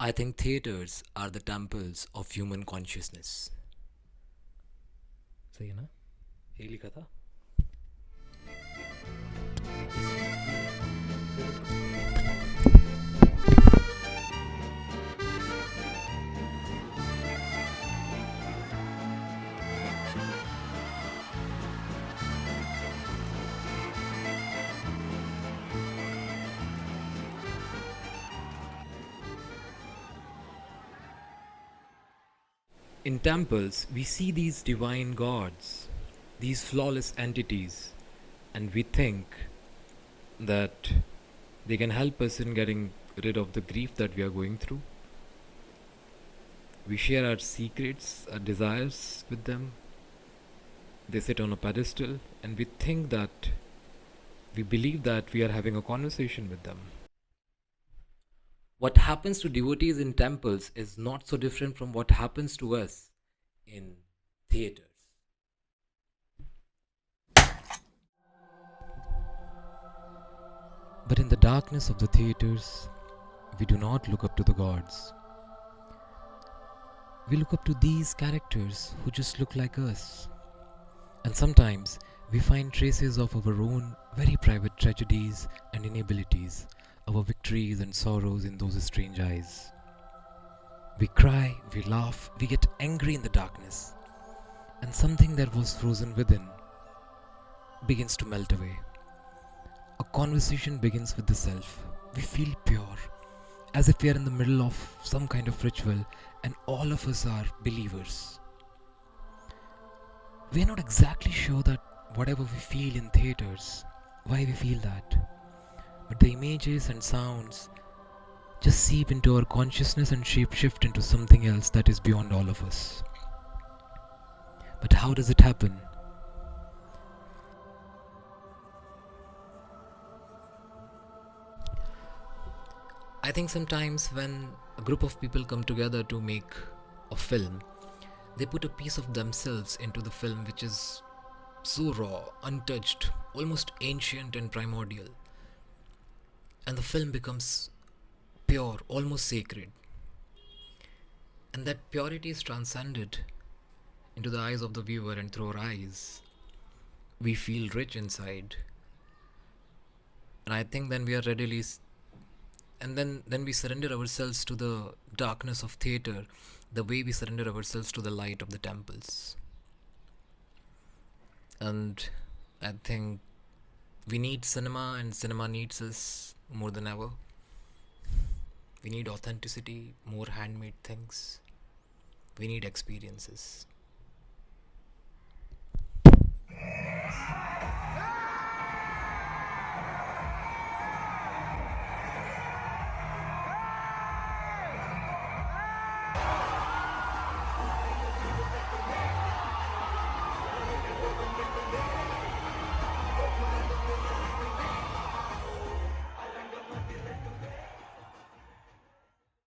I think theaters are the temples of human consciousness. सही है ना? यही लिखा था. In temples, we see these divine gods, these flawless entities, and we think that they can help us in getting rid of the grief that we are going through. We share our secrets, our desires with them. They sit on a pedestal, and we think that we believe that we are having a conversation with them. What happens to devotees in temples is not so different from what happens to us in theaters. But in the darkness of the theaters, we do not look up to the gods. We look up to these characters who just look like us. And sometimes we find traces of our own very private tragedies and inabilities, our victories and sorrows in those strange eyes. We cry, we laugh, we get angry in the darkness, and something that was frozen within begins to melt away. A conversation begins with the self. We feel pure, as if we are in the middle of some kind of ritual and all of us are believers. We are not exactly sure that whatever we feel in theaters, why we feel that, but the images and sounds just seep into our consciousness and shape shift into something else that is beyond all of us. But how does it happen? I think sometimes when a group of people come together to make a film, they put a piece of themselves into the film which is so raw, untouched, almost ancient and primordial. And the film becomes pure, almost sacred. And that purity is transcended into the eyes of the viewer, and through our eyes, we feel rich inside. And I think then we are readily and then we surrender ourselves to the darkness of theater the way we surrender ourselves to the light of the temples. And I think we need cinema, and cinema needs us more than ever. We need authenticity, more handmade things. We need experiences.